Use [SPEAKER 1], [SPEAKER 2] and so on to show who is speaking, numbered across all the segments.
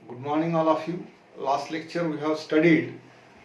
[SPEAKER 1] Good morning all of you. Last lecture we have studied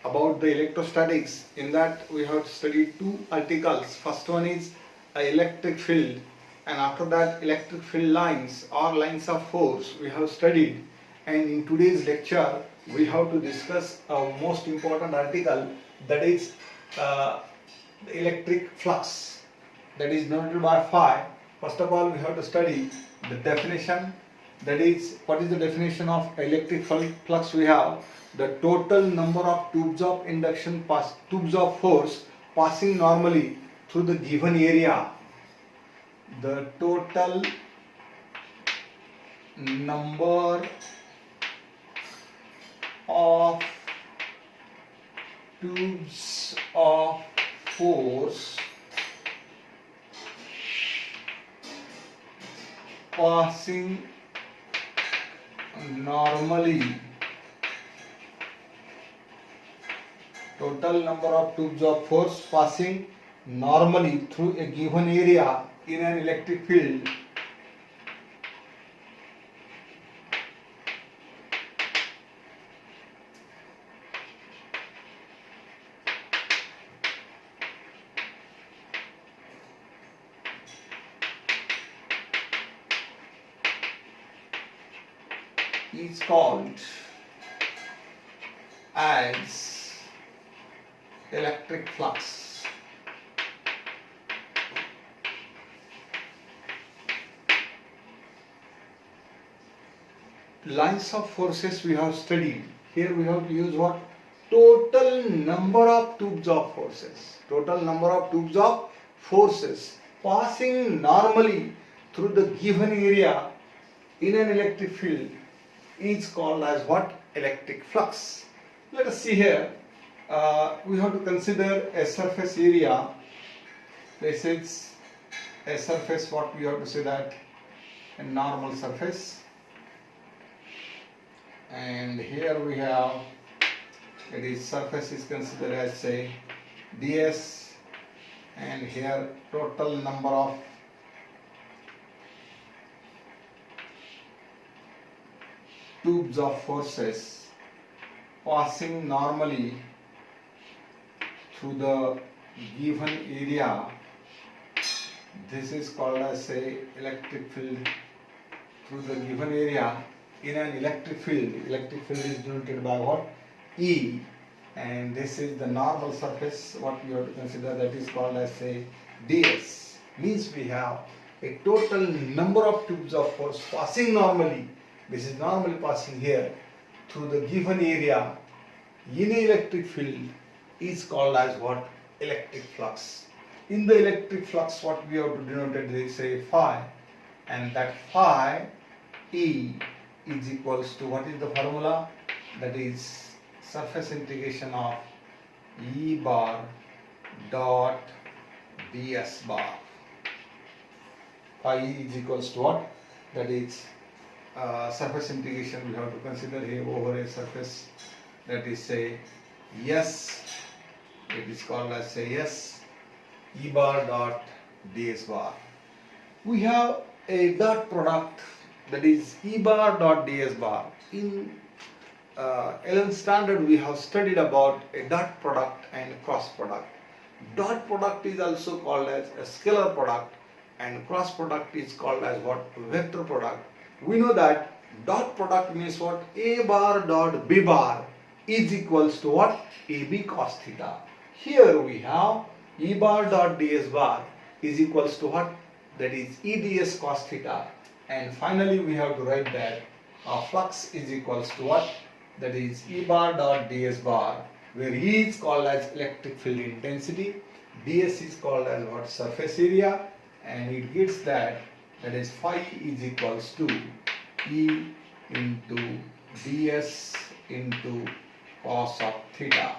[SPEAKER 1] about the electrostatics. In that we have studied two articles. First one is a electric field, and after that electric field lines or lines of force we have studied. And in today's lecture we have to discuss a most important article, that is the electric flux, that is denoted by phi. First of all we have to study the definition. That is, what is the definition of electric flux? We have the total number of tubes of induction tubes of force passing normally through the given area. The total number of tubes of force passing normally, total number of tubes of force passing normally through a given area in an electric field is called as electric flux. Lines of forces we have studied. Here we have to use what? Total number of tubes of forces. Total number of tubes of forces passing normally through the given area in an electric field is called as what? Electric flux. Let us see here. We have to consider a surface area. This is a surface, what we have to say, that a normal surface. And here we have, it is surface is considered as say ds, and here total number of tubes of forces passing normally through the given area. This is called as say electric field through the given area in an electric field. Electric field is denoted by what? E, and this is the normal surface, what we have to consider, that is called as say ds. Means we have a total number of tubes of force passing normally. This is normally passing here through the given area in an electric field is called as what? Electric flux. In the electric flux, what we have to denote it, they say phi, and that phi E is equals to, what is the formula? That is surface integration of E bar dot ds bar. Phi E is equals to what? That is surface integration we have to consider here over a surface, that is say S, it is called as say S E bar dot ds bar. We have a dot product, that is E bar dot ds bar. In 11th standard we have studied about a dot product and cross product. Dot product is also called as a scalar product, and cross product is called as what? Vector product. We know that dot product means what? A bar dot B bar is equals to what? AB cos theta. Here we have E bar dot ds bar is equals to what? That is EDS cos theta. And finally we have to write that flux is equals to what? That is E bar dot ds bar, where E is called as electric field intensity, ds is called as what? Surface area, and it gets that is phi is equals to E into ds into cos of theta.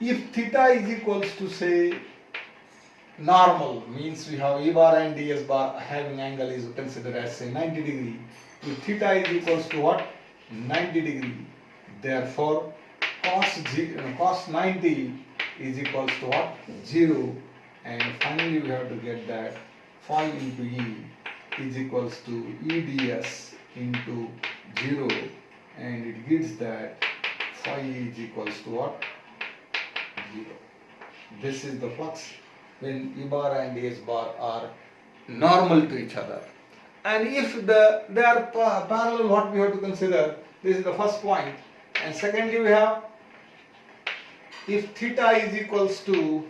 [SPEAKER 1] If theta is equals to say normal, means we have E bar and ds bar having angle is considered as say 90 degree. If theta is equals to what? 90 degree. Therefore cos 90 is equals to what? 0. And finally we have to get that phi into E is equals to EDS into 0, it gives that phi is equals to what? 0. This is the flux when E bar and S bar are normal to each other. And if they are parallel, what we have to consider? This is the first point. And secondly, we have, if theta is equals to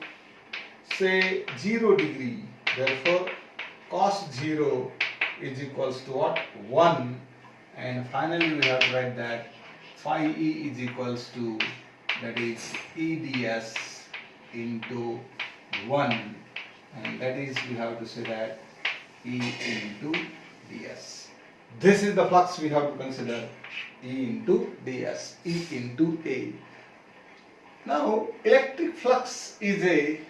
[SPEAKER 1] say 0 degree, therefore cos 0 is equals to what? 1. And finally we have to write that phi E is equals to, that is E ds into 1, and that is, we have to say that E into ds. This is the flux we have to consider, E into ds, E into A. Now electric flux is a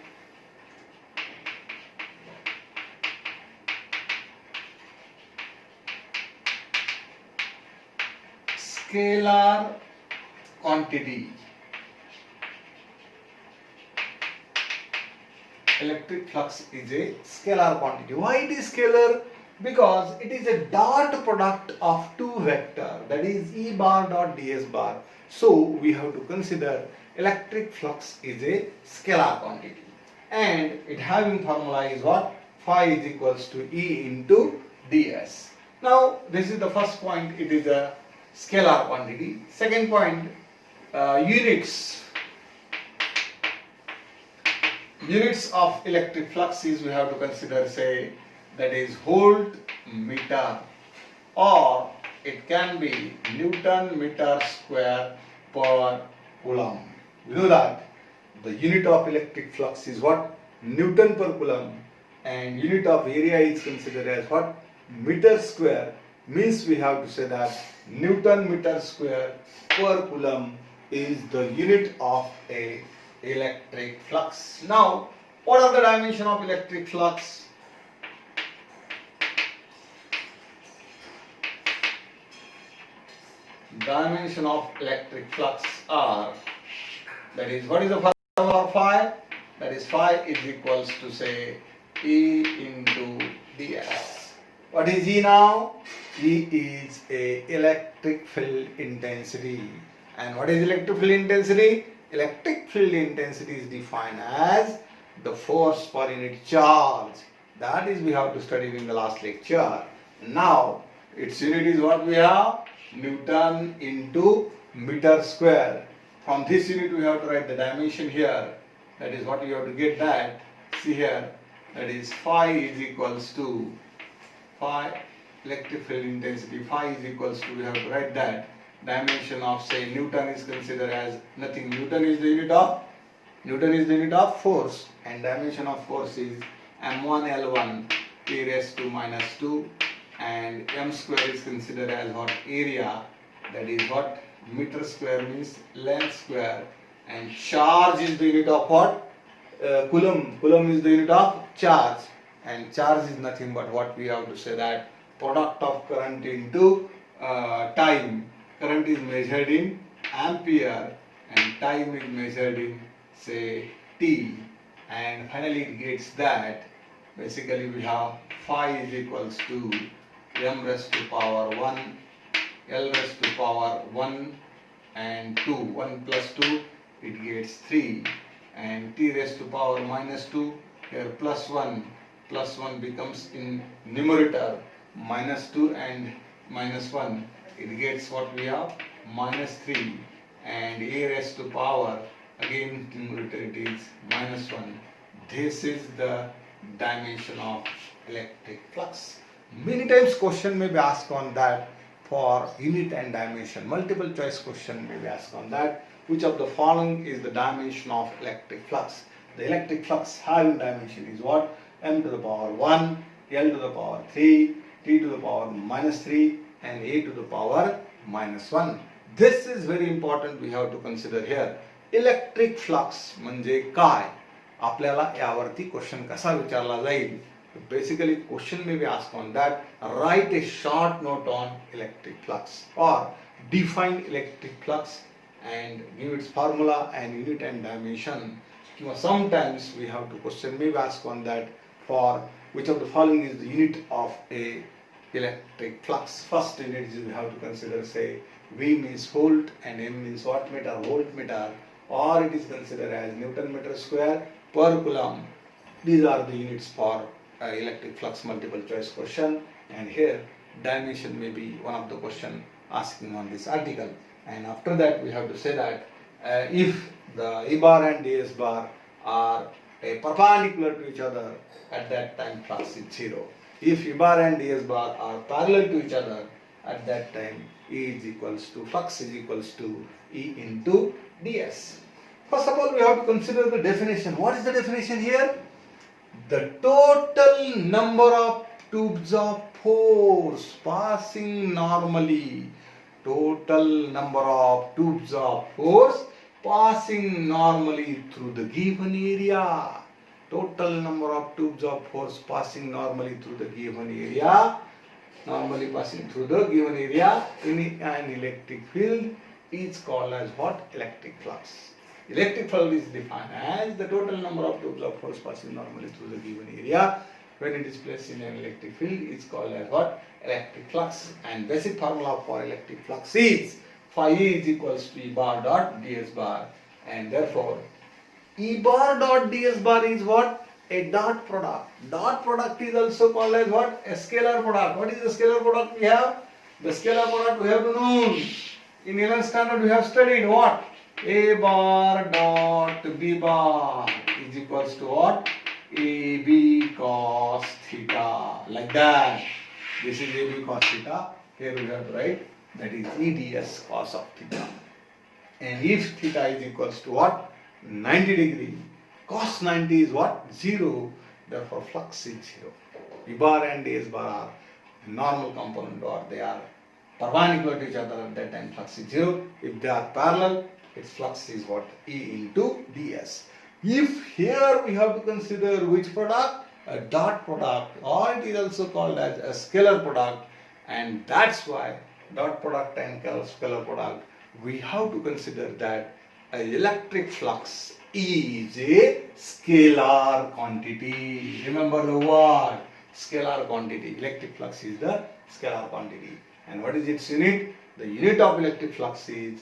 [SPEAKER 1] scalar quantity. Electric flux is a scalar quantity. Why it is scalar? Because it is a dot product of two vectors, that is E bar dot ds bar. So we have to consider electric flux is a scalar quantity, and it having formula is what? Phi is equals to E into ds. Now this is the first point, it is a scalar quantity. Second point, units of electric flux is, we have to consider, say, that is volt meter, or it can be Newton meter square per coulomb. We know that the unit of electric flux is what? Newton per coulomb, and unit of area is considered as what? Meter square. Means we have to say that Newton meter square per coulomb is the unit of a electric flux. Now, what are the dimension of electric flux? Dimension of electric flux are, that is, what is the formula of phi? That is, phi is equals to, say, E into ds. What is E now? E is a electric field intensity. And what is electric field intensity? Electric field intensity is defined as the force per unit charge. That is, we have to study in the last lecture. Now its unit is what we have? Newton into meter square. From this unit we have to write the dimension here. That is what you have to get that. See here, that is phi is equals to phi, electric field intensity, phi is equals to, we have to write that dimension of, say, Newton is considered as nothing. Newton is the unit of force, and dimension of force is m1l1 t raised to minus 2, and m square is considered as what? Area, that is what? Meter square means length square, and charge is the unit of what? Coulomb. Coulomb is the unit of charge, and charge is nothing but what we have to say that product of current into time. Current is measured in ampere and time is measured in, say, t, and finally it gets that basically we have phi is equals to m raised to power 1, l raised to power 1 and 2, 1 plus 2, it gets 3, and t raised to power minus 2, here plus 1 becomes in numerator minus 2 and minus 1, it gets what we have? Minus 3, and a raised to power, again numerator it is minus 1. This is the dimension of electric flux. Many times question may be asked on that for unit and dimension. Multiple choice question may be asked on that. Which of the following is the dimension of electric flux? The electric flux having dimension is what? M to the power 1, L to the power 3, T to the power minus 3, and A to the power minus 1. This is very important, we have to consider here. Electric flux म्हणजे काय? आपल्याला यावरती question कसा विचारला जाईल? Basically question may be asked on that. Write a short note on electric flux or define electric flux and give its formula and unit and dimension. Sometimes we have to question may be asked on that for which of the following is the unit of a electric flux. First unit we have to consider, say, V means volt and M means wattmeter, voltmeter, or it is considered as Newton meter square per coulomb. These are the units for electric flux multiple choice question, and here dimension may be one of the question asking on this article. And after that we have to say that if the E bar and ds bar are perpendicular to each other, at that time flux is 0. If E bar and ds bar are parallel to each other, at that time flux is equals to E into ds. First of all, we have to consider the definition. What is the definition here? The total number of tubes of force passing normally. Total number of tubes of force passing normally through the given area. Total number of tubes of force passing normally through the given area. Normally passing through the given area in an electric field is called as what? Electric flux. Electric flux is defined as the total number of tubes of force passing normally through the given area. When it is placed in an electric field, it's called as what? Electric flux. And basic formula for electric flux is phi E is equals to E bar dot ds bar. And therefore, E bar dot ds bar is what? A dot product. Dot product is also called as what? A scalar product. What is the scalar product we have? The scalar product we have to know. In 11th standard we have studied what? A bar dot B bar is equals to what? AB cos theta. Like that. This is AB cos theta. Here we have to write that is EDS cos of theta. And if theta is equals to what? 90 degree. Cos 90 is what? 0. Therefore flux is 0. E bar and ds bar are normal component, or they are perpendicular to each other, at that time flux is 0. If they are parallel, its flux is what? E into ds. If here we have to consider which product? A dot product, or it is also called as a scalar product, and that's why dot product and scalar product, we have to consider that an electric flux is a scalar quantity. Remember the word scalar quantity. Electric flux is the scalar quantity. And what is its unit? The unit of electric flux is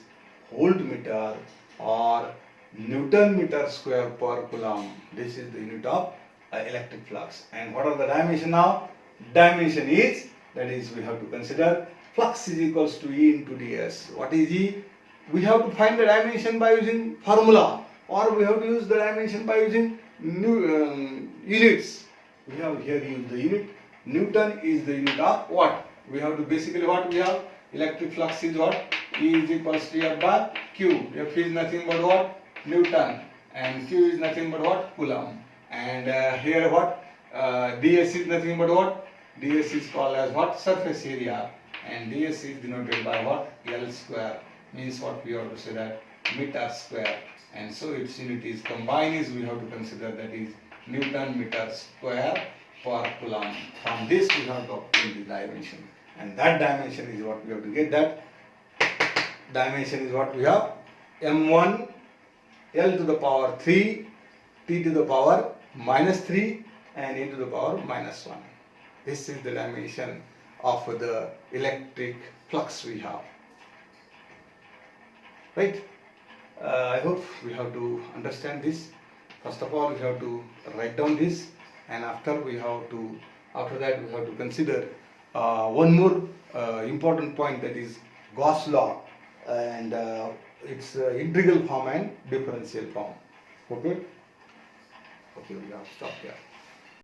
[SPEAKER 1] voltmeter or Newton meter square per coulomb. This is the unit of electric flux. And what are the dimension now? Dimension is, that is, we have to consider flux is equals to E into ds. What is E? We have to find the dimension by using formula, or we have to use the dimension by using units. We have here used the unit. Newton is the unit of what? We have to basically what we have? Electric flux is what? E is equals to F by Q. F is nothing but what? Newton. And Q is nothing but what? Coulomb. And here what? ds is nothing but what? ds is called as what? Surface area. And ds is denoted by what? L square. Means what? We have to say that meter square. And so its unit is combined is, we have to consider, that is Newton meter square per coulomb. From this we have to obtain the dimension. And that dimension is what we have to get. That dimension is what we have? M1 L to the power 3, T to the power minus 3, and E to the power minus 1. This is the dimension of the electric flux we have. Right? I hope we have to understand this. First of all, we have to write down this, and after that we have to consider one more important point, that is Gauss law, and its integral form and differential form. Okay? Okay, we have to stop here.